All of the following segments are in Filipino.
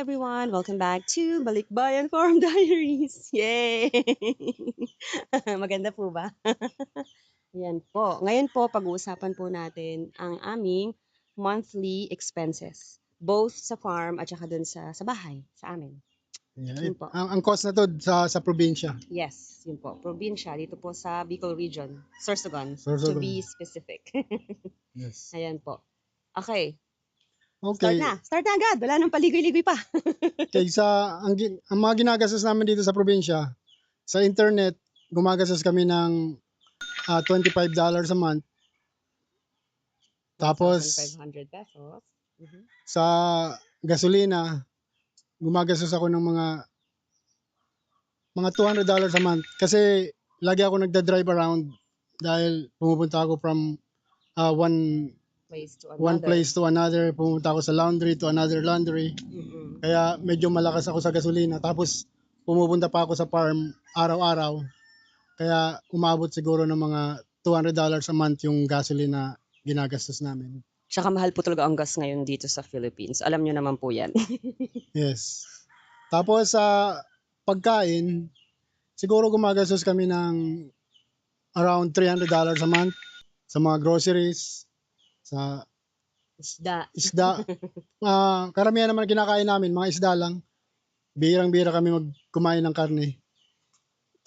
everyone! Welcome back to Balikbayan Farm Diaries! Yay! Maganda po ba? Yan po. Ngayon po, pag-uusapan po natin ang aming monthly expenses. Both sa farm at saka dun sa bahay, sa amin. Yeah, Yun po. ang cost na to sa probinsya. Yes, yun po. Probinsya, dito po sa Bicol Region. Sorsogon, to Sorsogon. be specific. Yes. Ayan po. Okay, Okay. Start na agad. Wala nang paligoy-ligoy pa. Okay, ang mga ginagastos namin dito sa probinsya, sa internet, gumagastos kami ng $25 a month. Tapos 1,500 pesos. Mhm. sa gasolina, gumagastos ako ng mga $200 a month kasi lagi ako nagda-drive around dahil pumupunta ako from one place to another, pumunta ako sa laundry to another laundry. Mm-mm. Kaya medyo malakas ako sa gasolina. Tapos pumupunta pa ako sa farm araw-araw. Kaya umabot siguro ng mga $200 a month yung gasoline na ginagastos namin. Tsaka mahal po talaga ang gas ngayon dito sa Philippines. Alam nyo naman po yan. Yes. Tapos sa pagkain, siguro gumagastos kami ng around $300 a month sa mga groceries, sa Isda. karamihan naman kinakain namin, mga isda lang. Birang-bira kami kumain ng karne.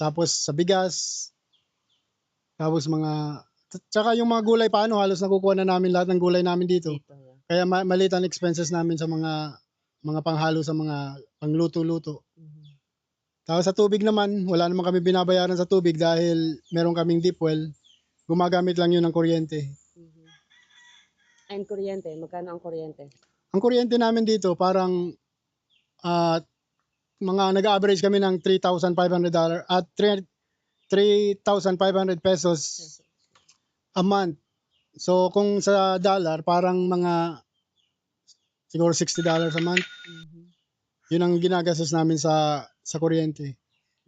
Tapos sa bigas, tapos tsaka yung mga gulay paano, halos nakukuha na namin lahat ng gulay namin dito. Kaya maliit ang expenses namin sa mga panghalo sa mga pangluto-luto. Mhm. Tapos sa tubig naman, wala naman kami binabayaran sa tubig dahil meron kaming deep well. Gumagamit lang yun ng kuryente. Mhm. And kuryente, magkano ang kuryente? Ang kuryente namin dito parang mga nag-average kami ng $3,500 at 3,500 pesos a month. So kung sa dollar parang mga siguro $60 a month. Mhm. Yun ang ginagastos namin sa kuryente.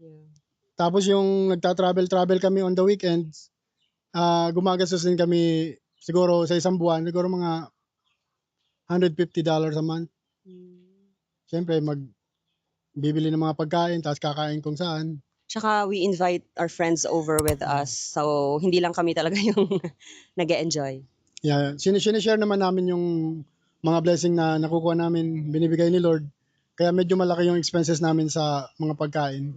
Yeah. Tapos yung nagta-travel kami on the weekends, gumagastos din kami siguro sa isang buwan, siguro mga $150 a month. Siyempre bibili ng mga pagkain, tapos kakain kung saan. Tsaka we invite our friends over with us. So, hindi lang kami talaga yung nag-e-enjoy. Yeah, sinishare naman namin yung mga blessing na nakukuha namin, binibigay ni Lord. Kaya medyo malaki yung expenses namin sa mga pagkain.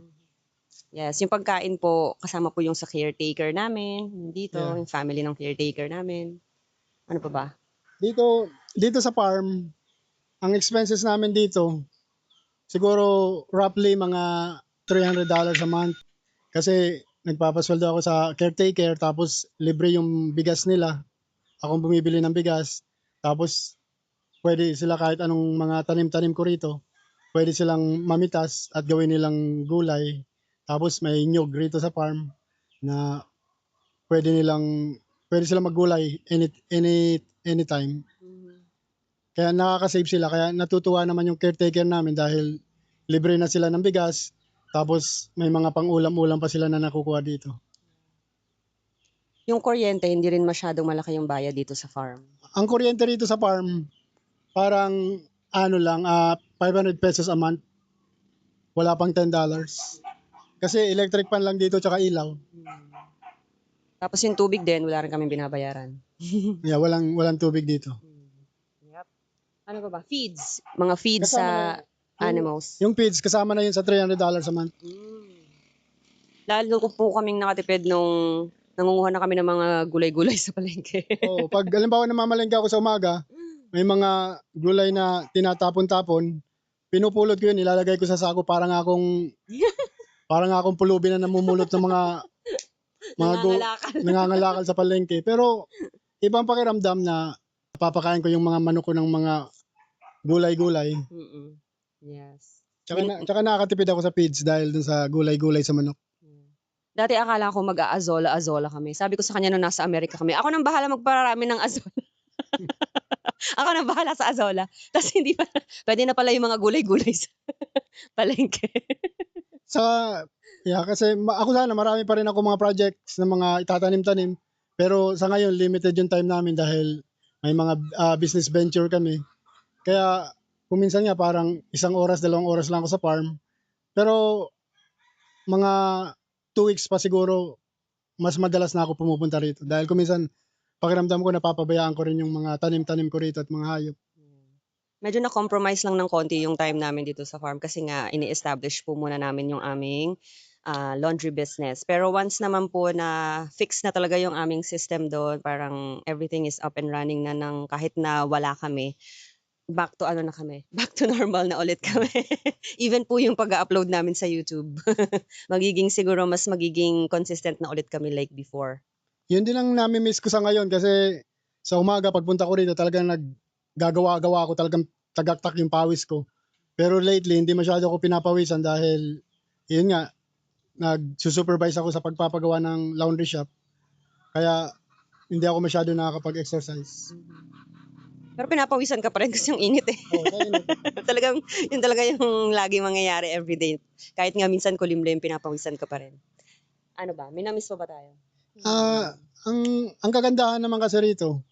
Yes, yung pagkain po, kasama po yung sa caretaker namin dito, Yeah. yung family ng caretaker namin. Ano pa ba? Dito sa farm, ang expenses namin dito, siguro roughly mga $300 a month. Kasi nagpapasweldo ako sa caretaker, tapos libre yung bigas nila. Akong bumibili ng bigas. Tapos pwede sila kahit anong mga tanim-tanim ko rito, pwede silang mamitas at gawin nilang gulay. Tapos may nyog rito sa farm na pwede silang maggulay anytime. Kaya nakaka-save sila. Kaya natutuwa naman yung caretaker namin dahil libre na sila ng bigas. Tapos may mga pang-ulam-ulam pa sila na nakukuha dito. Yung kuryente, hindi rin masyadong malaki yung bayad dito sa farm. Ang kuryente rito sa farm, parang 500 pesos a month. Wala pang $10. Kasi electric pan lang dito tsaka ilaw. Tapos yung tubig din, wala rin kami binabayaran. Yeah, walang tubig dito. Yep. Ano pa ba? Feeds. Mga feeds Kasama sa na animals. Yung feeds, kasama na yun sa $300 a month. Lalo ko po kaming nakatipid nung nangunguha na kami ng mga gulay-gulay sa palengke. Oo, pag halimbawa namamalengke ako sa umaga, may mga gulay na tinatapon-tapon, pinupulot ko yun, ilalagay ko sa sako parang akong pulubi na namumulot ng mga nangangalakal sa palengke. Pero ibang pakiramdam na papakain ko yung mga manok ko ng mga gulay-gulay. Yes. Tsaka nakakatipid ako sa feeds dahil dun sa gulay-gulay sa manok. Dati akala ko mag-aazola kami. Sabi ko sa kanya nung nasa Amerika kami, ako nang bahala magparami ng azola. Ako nang bahala sa azola. Tapos hindi pa, pwede na pala yung mga gulay-gulay sa palengke. Kasi ako sana marami pa rin ako mga projects na mga itatanim-tanim. Pero sa ngayon, limited yung time namin dahil may mga business venture kami. Kaya kung minsan nga parang 1 oras, 2 oras lang ako sa farm. Pero mga 2 weeks pa siguro, mas madalas na ako pumupunta rito. Dahil kung minsan, pakiramdam ko napapabayaan ko rin yung mga tanim-tanim ko rito at mga hayop. Medyo na-compromise lang ng konti yung time namin dito sa farm kasi nga ini-establish po muna namin yung aming laundry business. Pero once naman po na fix na talaga yung aming system doon, parang everything is up and running na ng kahit na wala kami, back to ano na kami, back to normal na ulit kami. Even po yung pag-upload namin sa YouTube. Siguro mas magiging consistent na ulit kami like before. Yun din ang nami-miss ko sa ngayon kasi sa umaga pagpunta ko rito talagang naggagawa-gawa ako, talagang tagaktak yung pawis ko. Pero lately hindi masyado ako pinapawisan dahil yun nga, nagsusupervise ako sa pagpapagawa ng laundry shop. Kaya hindi ako masyado nakakapag-exercise. Pero pinapawisan ka pa rin kasi yung init eh. Oo, kainit. Yun talaga yung lagi mangyayari everyday. Kahit nga minsan kulimlim, pinapawisan ka pa rin. Ano ba? May na-miss pa ba tayo? Ang kagandahan naman kasi rito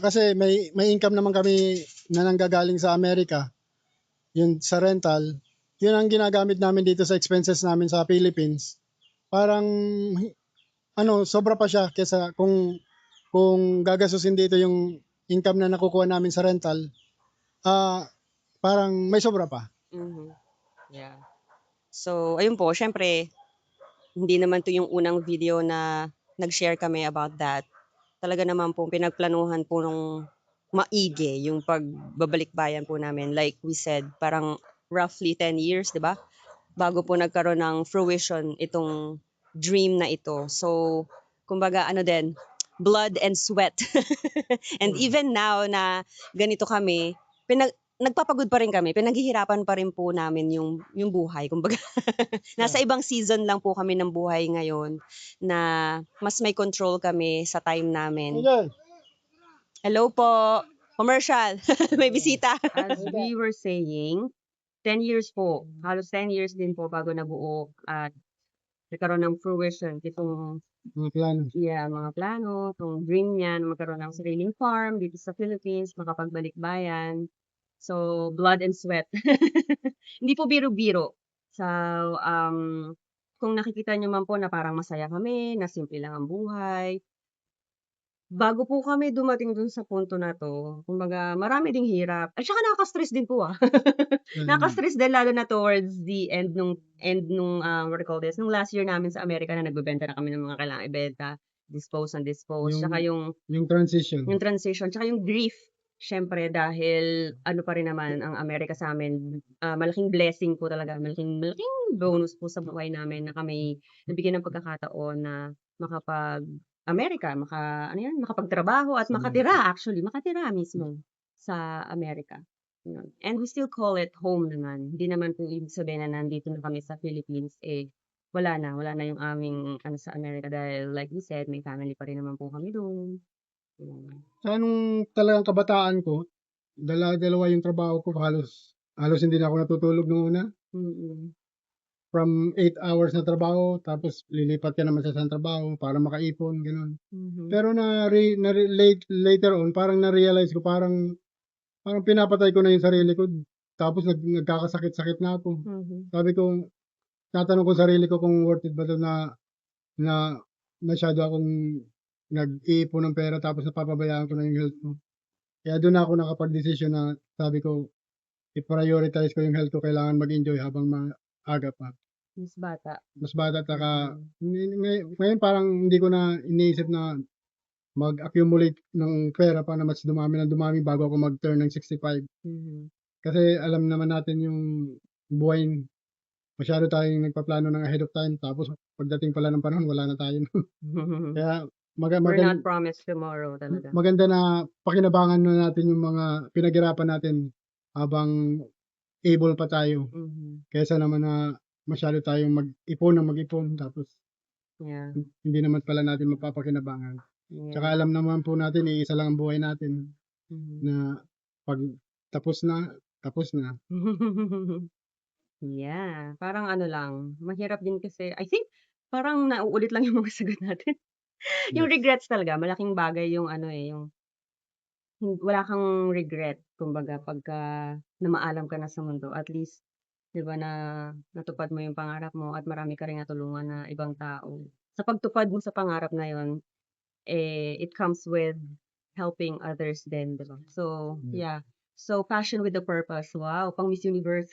kasi may income naman kami na nanggagaling sa Amerika, yun sa rental. Yun ang ginagamit namin dito sa expenses namin sa Philippines. Parang sobra pa siya kaysa kung gagasusin dito yung income na nakukuha namin sa rental. Parang may sobra pa. Mhm. Yeah. So, ayun po, syempre, hindi naman to yung unang video na nag-share kami about that. Talaga naman po, pinagplanuhan po nung maigi yung pagbabalik bayan po namin. Like we said, parang roughly 10 years, di ba? Bago po nagkaroon ng fruition itong dream na ito. So, kumbaga, ano din, blood and sweat. And even now na ganito kami, nagpapagod pa rin kami, pinaghihirapan pa rin po namin yung buhay. Kumbaga, nasa ibang season lang po kami ng buhay ngayon na mas may control kami sa time namin. Okay. Hello po, commercial, may bisita. As we were saying, 10 years po, halos 10 years din po bago nabuo at nagkaroon ng fruition itong Mga plano. mga plano, itong dream niya na magkaroon ng sariling farm dito sa Philippines, makapagbalik bayan. So, blood and sweat. Hindi po biro-biro. So, kung nakikita nyo man po na parang masaya kami, na simple lang ang buhay, bago po kami dumating dun sa punto na 'to, kumbaga marami ding hirap at saka nakaka-stress din po, Nakaka-stress din lalo na towards the end nung, what do you call this, nung last year namin sa Amerika na nagbebenta na kami ng mga kailangang ibenta, dispose and dispose, tsaka yung transition. transition, tsaka yung grief. Siyempre dahil ano pa rin naman ang Amerika sa amin, malaking blessing po talaga, malaking malaking bonus po sa buhay namin na kami nabigyan ng pagkakataon na makapag-Amerika, makapagtrabaho at makatira mismo sa Amerika, yun. And we still call it home naman. Hindi naman po ibig sabihin na nandito na kami sa Philippines, wala na yung aming ano sa Amerika dahil like we said, may family pa rin naman po kami dun. Sa nung talagang kabataan ko, dalawa yung trabaho ko, halos hindi na ako natutulog nung una. Mm. From 8 hours na trabaho, tapos lilipat ka naman sa isang trabaho para makaipon, gano'n. Mhm. Pero later on, parang na-realize ko, parang pinapatay ko na yung sarili ko. Tapos nagkakasakit-sakit na ako. Mhm. Sabi ko, tatanong ko sarili ko kung worth it ba 'to na masyado akong nag-iipon ng pera tapos napapabayaan ko na yung health ko. Kaya doon ako nakapag-desisyon na sabi ko, i-prioritize ko yung health ko, kailangan mag-enjoy habang maaga pa. Mas bata. Mas bata, taka ngayon parang hindi ko na iniisip na mag-accumulate ng pera pa na mas dumami ng dumami bago ako mag-turn ng 65. Mhm. Kasi alam naman natin yung buhay, masyado tayong nagpaplano ng ahead of time, tapos pagdating pala ng panahon wala na tayo. Kaya We're not promised tomorrow talaga. maganda na pakinabangan na natin yung mga pinaghirapan natin habang able pa tayo, Mhm. kaysa naman na masyado tayong mag-ipon tapos Yeah. hindi naman pala natin mapapakinabangan. Tsaka Yeah. alam naman po natin, iisa lang ang buhay natin, Mhm. na 'pag tapos na, tapos na. Yeah, parang ano lang, mahirap din kasi I think parang nauulit lang yung mga sagot natin. Yung Yes. regrets talaga malaking bagay yung ano, yung wala kang regret kumbaga pagka namaalam ka na sa mundo. At least 'di ba na natupad mo yung pangarap mo at marami ka ring natulungan na ibang tao. Sa pagtupad mo sa pangarap na yun, it comes with helping others din, 'di ba? So, Yeah. yeah. So, passion with a purpose. Wow, pang Miss Universe.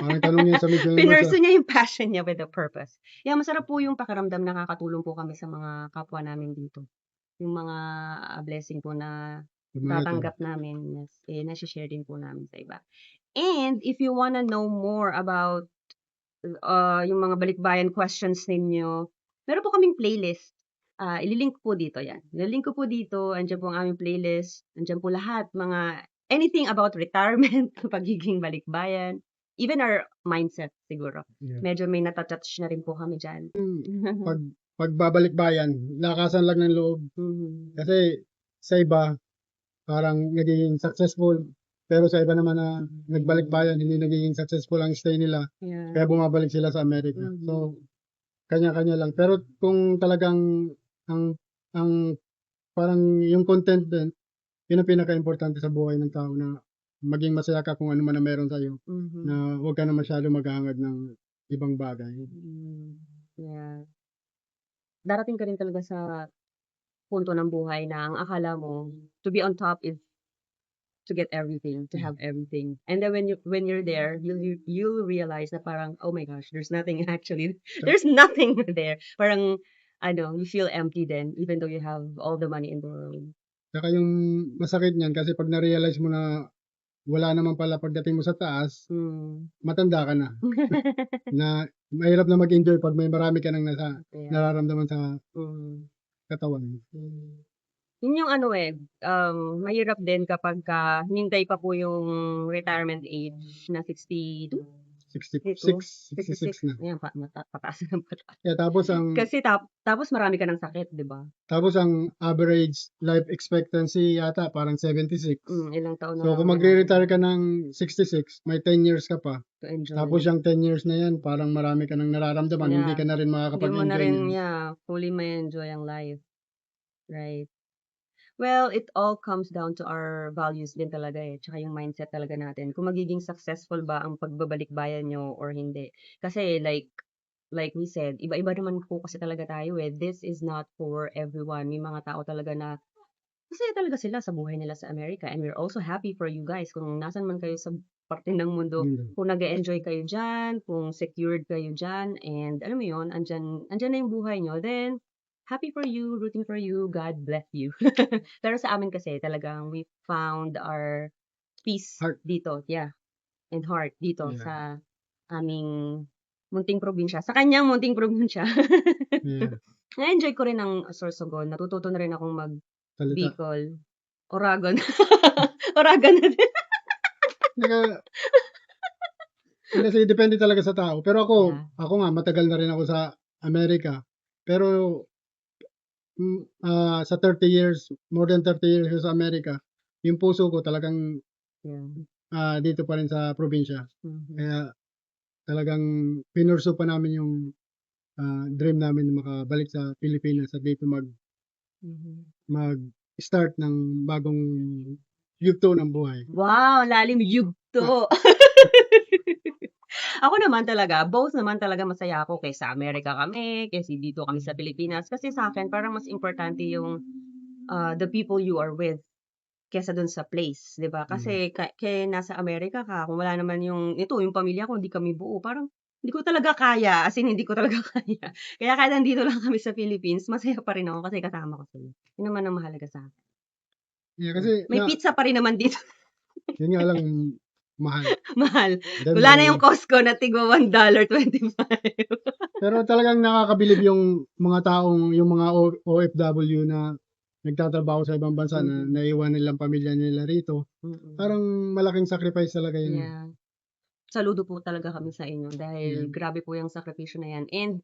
Parang tanong yan sa Miss Universe. Pinursu niya yung passion niya with a purpose. Yeah, masarap po yung pakiramdam, nakakatulong po kami sa mga kapwa namin dito. Yung mga blessing po na tatanggap namin, yes, nashi-share din po namin sa iba. And if you wanna know more about yung mga balikbayan questions ninyo, meron po kaming playlist. Ililink po dito yan. Ililink ko po dito, andyan po ang aming playlist. Andyan po lahat, mga anything about retirement, pagiging balikbayan, even our mindset siguro. Yeah. Medyo may natatouch na rin po kami dyan. Pagbabalik bayan, lakasan lang ng loob. Mhm. Kasi sa iba, parang nagiging successful. Pero sa iba naman na nagbalik bayan, hindi nagiging successful ang stay nila. Yeah. Kaya bumabalik sila sa Amerika. Mhm. So, kanya-kanya lang. Pero kung talagang ang parang yung content din, yun ang pinaka-importante sa buhay ng tao na maging masaya ka kung ano man ang meron sa'yo. Mhm. Na huwag ka na masyado maghahangad ng ibang bagay. Yeah. Darating ka rin talaga sa punto ng buhay na ang akala mo to be on top is to get everything, to have everything. And then when you're there, you'll realize na parang, oh my gosh, there's nothing actually. There's nothing there. Parang you feel empty then even though you have all the money in the world. Saka yung masakit niyan kasi pag na-realize mo na wala naman pala pagdating mo sa taas, matanda ka na. Na mahirap na mag-enjoy pag may marami ka nang Yeah. nararamdaman sa katawan. Yun yung mahirap din kapag hinintay pa po yung retirement age na 62. 66 na. Ayan, pataas na pataas. Yeah, Kasi tapos marami ka ng sakit, di ba? tapos ang average life expectancy yata parang 76. Ilang taon na So lang kung ang magre-retire ka ng 66, may 10 years ka pa. to enjoy. Tapos yung 10 years na yan, parang marami ka nang nararamdaman, hindi Yeah. ka na rin Hindi mo na makakapag-enjoy rin, niyan. fully ma-enjoy ang life. Right. Well, it all comes down to our values din talaga tsaka yung mindset talaga natin. Kung magiging successful ba ang pagbabalik-bayan nyo or hindi. Kasi like we said, iba-iba naman po kasi talaga tayo eh. This is not for everyone. May mga tao talaga na masaya talaga sila sa buhay nila sa Amerika. And we're also happy for you guys kung nasan man kayo sa parte ng mundo. Kung nag-enjoy kayo dyan, kung secured kayo dyan, and alam mo yun, andyan na yung buhay nyo, then happy for you, rooting for you, God bless you. Pero sa amin kasi talagang we found our peace Heart. dito, and heart dito Yeah. sa aming munting probinsya. Sa kanyang munting probinsya. Yeah. Na-enjoy ko rin ang Sorsogon. Natututo na rin akong Salita. Bicol. Oragon. Oragon na din. Kasi depende talaga sa tao. Pero Yeah. ako nga, matagal na rin ako sa Amerika. Pero sa 30 years, more than 30 years ko sa Amerika, yung puso ko talagang dito pa rin sa probinsya. Kaya talagang pinursu pa namin yung dream namin na makabalik sa Pilipinas at dito mag-start ng bagong yugto ng buhay. Wow, lalim yugto. Ako naman talaga, both naman talaga masaya ako kaysa Amerika kami, kasi dito kami sa Pilipinas. Kasi sa akin, parang mas importante yung the people you are with kesa dun sa place, di ba? Kasi kaya nasa Amerika ka, kung wala naman yung pamilya ko, hindi kami buo, parang hindi ko talaga kaya, as in hindi ko talaga kaya. Kaya kahit nandito lang kami sa Philippines, masaya pa rin ako kasi kasama ko sila. Yun naman ang mahalaga sa akin. Yeah, kasi May pizza pa rin naman dito. Yun nga lang, mahal. Mahal. Wala na yung Costco na tigwa $1.25. Pero talagang nakakabilib yung mga taong, yung mga OFW na nagtatrabaho sa ibang bansa na naiwan nilang pamilya nila rito. Parang malaking sacrifice talaga yun. Yeah. Saludo po talaga kami sa inyo dahil grabe po yung sakripisyo na yan. And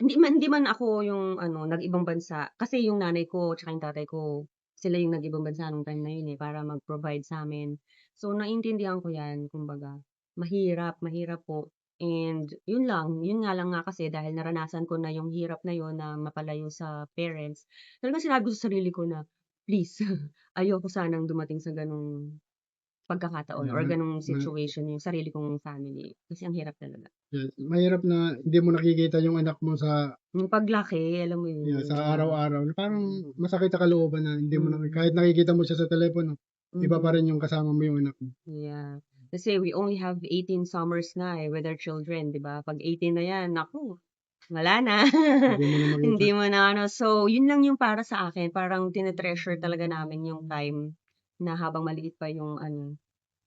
hindi man ako yung nag-ibang bansa. Kasi yung nanay ko tsaka yung tatay ko, sila yung nag-ibang bansa nung time na yun para mag-provide sa amin. So, naintindihan ko yan, kumbaga. Mahirap po. And yun nga lang nga kasi dahil naranasan ko na yung hirap na yun na mapalayo sa parents. Talagang sinabi ko sa sarili ko na, please, ayoko sanang dumating sa gano'ng pagkakataon Yeah, or gano'ng situation yung sarili kong family. Kasi ang hirap talaga. yes, mahirap na hindi mo nakikita yung anak mo sa Yung paglaki, alam mo yun, sa yeah. araw-araw. Parang masakit sa kalooban na hindi mo kahit Mm. nakikita mo siya sa telepono, iba pa Mhm. rin yung kasama mo yung anak mo. Yeah. Kasi we only have 18 summers na with our children, 'di ba? Pag 18 na 'yan, naku, wala na. Hindi mo na makita. Hindi mo na ano. So, yun lang yung para sa akin. Parang tinetreasure talaga namin yung time na habang maliit pa yung ano,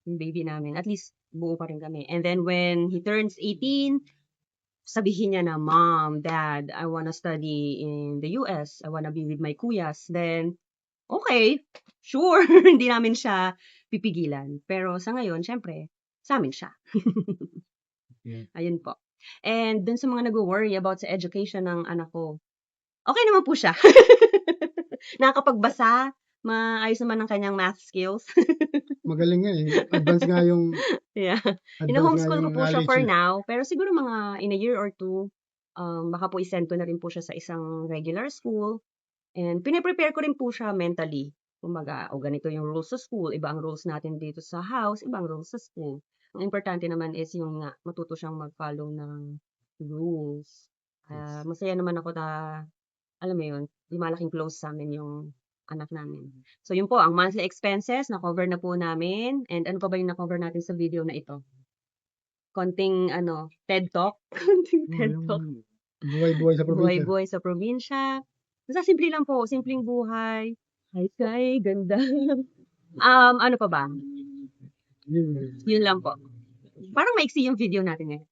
yung baby namin. At least buo pa rin kami. And then when he turns 18, sabihin niya na, "Mom, Dad, I wanna study in the US. I wanna be with my kuyas." Then, okay, sure. Hindi namin siya pipigilan. Pero sa ngayon, syempre, sa'min siya. Yeah. Ayun po. And dun sa mga nagwo-worry about sa education ng anak ko, okay naman po siya. Nakakapagbasa, maayos naman ang kanyang math skills. Magaling nga eh. Advance nga yung Yeah. advance nga Hino-homeschool ko yung po siya knowledge for niya. now, pero siguro mga in a year or two, baka po i-send ko na rin po siya sa isang regular school. And pine-prepare ko rin po siya mentally. Kumbaga, o ganito yung rules sa school, iba ang rules natin dito sa house, iba ang rules sa school. Ang importante naman is yung nga, matuto siyang mag-follow ng rules. Yes. Masaya naman ako na, alam mo yun, lumalaking close sa amin yung anak namin. So yun po, ang monthly expenses, na-cover na po namin. And ano pa ba yung na-cover natin sa video na ito? Konting ano, TED Talk. Konting TED Talk. Buhay-buhay sa probinsya. Buhay-buhay sa probinsya. Basta simple lang po, simpleng buhay. Hi, sky, ganda. Ano pa ba? Yun lang po. Parang maiksi yung video natin ngayon.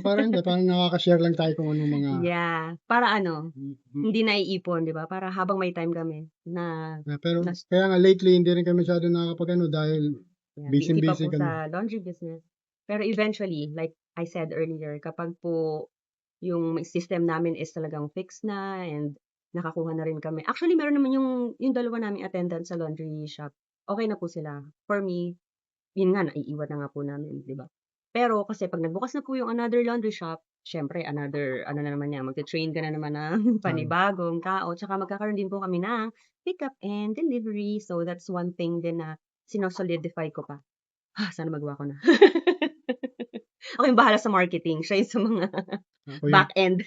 Parang nakaka-share lang tayo kung anong mga Yeah, para ano, hindi naiipon, 'di ba? Para habang may time kami na pero nas kaya nga lately hindi rin kami masyado nakakapag dahil yeah, busy pa busy po kami. sa laundry business. Pero eventually, like I said earlier, kapag po yung system namin is talagang fixed na and nakakuha na rin kami. Actually, meron naman yung dalawa naming attendant sa laundry shop. Okay na po sila. For me, yun nga, naiiwan na nga po namin, di ba? Pero kasi pag nagbukas na po yung another laundry shop, syempre, another, ano na naman yan, magte-train ka na naman ng panibagong tao. Tsaka magkakaroon din po kami ng pick up and delivery. So, that's one thing din na sinosolidify ko pa. Sana magawa ko na. Ako yung bahala sa marketing. Siya yung sa mga Ako yung, back end.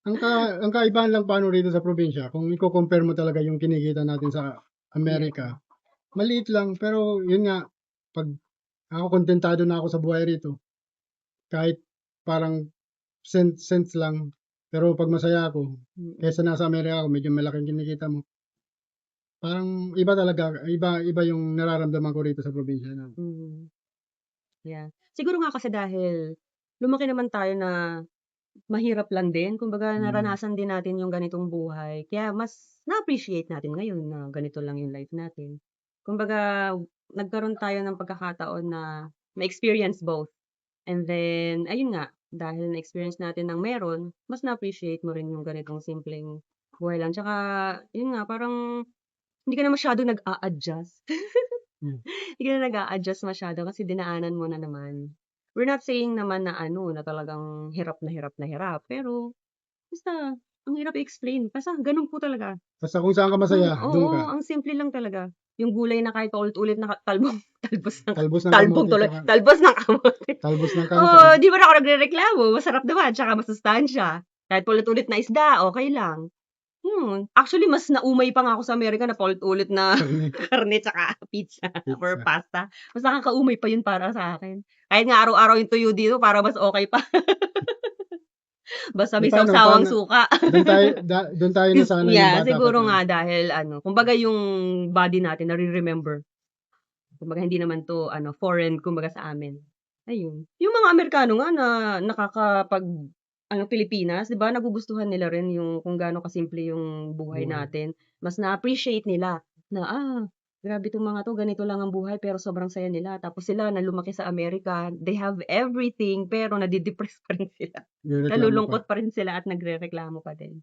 ang kaibahan lang paano rito sa probinsya, kung i-compare mo talaga yung kinikita natin sa Amerika, maliit lang, pero yun nga, pag ako kontentado na ako sa buhay rito, kahit parang cents lang, pero pag masaya ako, kaysa nasa Amerika ako, medyo malaking kinikita mo. Parang iba talaga, iba yung nararamdaman ko rito sa probinsya na. Mm. Yeah. Siguro nga kasi dahil lumaki naman tayo na mahirap lang din. Kumbaga naranasan din natin yung ganitong buhay. Kaya mas na-appreciate natin ngayon na ganito lang yung life natin. Kumbaga nagkaroon tayo ng pagkakataon na ma-experience both. And then, ayun nga, dahil na-experience natin ng meron, mas na-appreciate mo rin yung ganitong simpleng buhay lang. Tsaka, yun nga, parang hindi ka na masyado nag-a-adjust. Hindi ka na nag-a-adjust masyado kasi dinaanan mo na naman. We're not saying naman na ano, na talagang hirap na hirap na hirap. Pero, basta, ang hirap i-explain. Basta, ganun po talaga. Basta kung saan ka masaya, doon ka. Oo, ang simple lang talaga. Yung gulay na kahit paulit-ulit na talbos ng Talbos ng talbong kamote, tuloy, tsaka talbos ng kamote. talbos ng Oo, kangkong. di ba na ako nagrereklamo? Masarap naman, tsaka masustansya. Kahit paulit-ulit na isda, okay lang. Actually, mas naumay pa nga ako sa Amerika na paulit-ulit na Karne. karne tsaka pizza or pasta. Mas nakakaumay pa yun para sa akin. Kahit nga araw-araw yung tuyo dito, para mas okay pa. Basta may sawsawang suka. Doon tayo nasanay ng Yeah, bata pa siguro tayo. nga dahil kumbaga yung body natin nare-remember. Kumbaga hindi naman 'to foreign kumbaga sa amin. Ayun. Yung mga Amerikano nga na Pilipinas, 'di ba, nagugustuhan nila rin yung kung gaano kasimple yung buhay natin. Mas na-appreciate nila na, grabe 'tong mga 'to, ganito lang ang buhay pero sobrang saya nila. Tapos sila na lumaki sa Amerika, they have everything pero nade-depress pa rin sila. Nirereklamo pa. Nalulungkot pa rin sila at nagrereklamo pa din.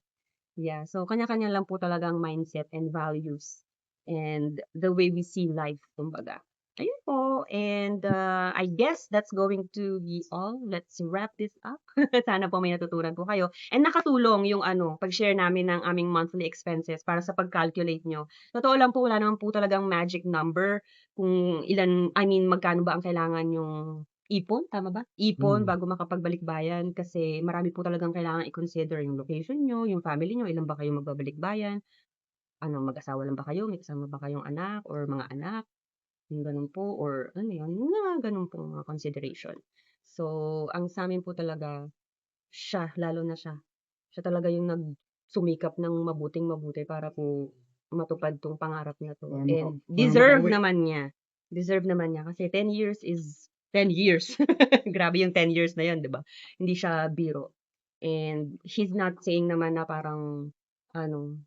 Yeah, so kanya-kanya lang po talaga ang mindset and values and the way we see life kumbaga. Ayun po, and I guess that's going to be all. Let's wrap this up. Sana po may natutunan po kayo. And nakatulong yung pag-share namin ng aming monthly expenses para sa pag-calculate nyo. Totoo lang po, wala naman po talagang magic number kung magkano ba ang kailangan yung ipon, tama ba? Ipon Mm. bago makapagbalik bayan kasi marami po talagang kailangan i-consider yung location nyo, yung family nyo, ilan ba kayo magbabalik bayan, mag-asawa lang ba kayo, may kasama ba kayong anak or mga anak, yung gano'n po or ano yun, yung mga gano'n pong mga consideration. So, ang sa'min po talaga, lalo na siya talaga yung nagsumikap ng mabuting-mabuti para po matupad 'tong pangarap niya 'to and Para makauwi. deserve naman niya kasi 10 years is 10 years. Grabe yung 10 years na yun, 'di ba? Hindi siya biro and he's not saying naman na parang ano,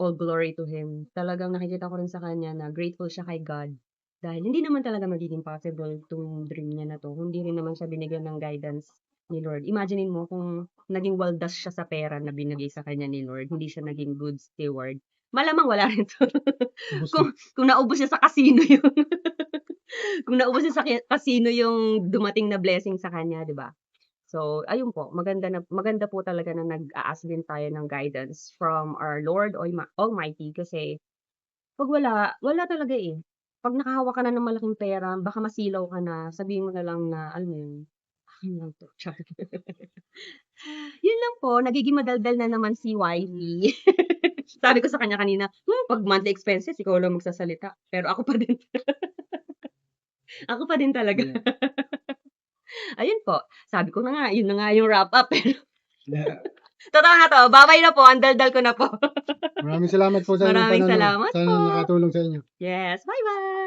all glory to him. Talagang nakikita ko rin sa kanya na grateful siya kay God. Dahil hindi naman talaga magiging possible itong dream niya na to. Hindi rin naman siya binigyan ng guidance ni Lord. Imaginein mo kung naging waldas siya sa pera na binigay sa kanya ni Lord, hindi siya naging good steward. Malamang wala rin to. Ubus na. kung naubos niya sa casino yung kung naubos niya sa casino yung dumating na blessing sa kanya, 'di ba? So, ayun po, maganda po talaga na nag-a-ask din tayo ng guidance from our Lord Almighty kasi 'pag wala talaga, eh. 'Pag nakahawak ka na ng malaking pera, baka masilaw ka na, sabihin mo na lang na, alam mo yun, "Akin lang 'to." Char. Yun lang po, nagiging madaldal na naman si Wiley. Sabi ko sa kanya kanina, 'pag monthly expenses ikaw lang magsasalita." Pero ako pa din, ako pa din talaga. Yeah. Ayun po, sabi ko na nga, yun na nga yung wrap up, pero Yeah. totoo na 'to, babay na po, ang daldal ko na po. Maraming salamat po sa inyong Maraming panonood. salamat Sana po. nakatulong sa inyo. Yes, bye-bye.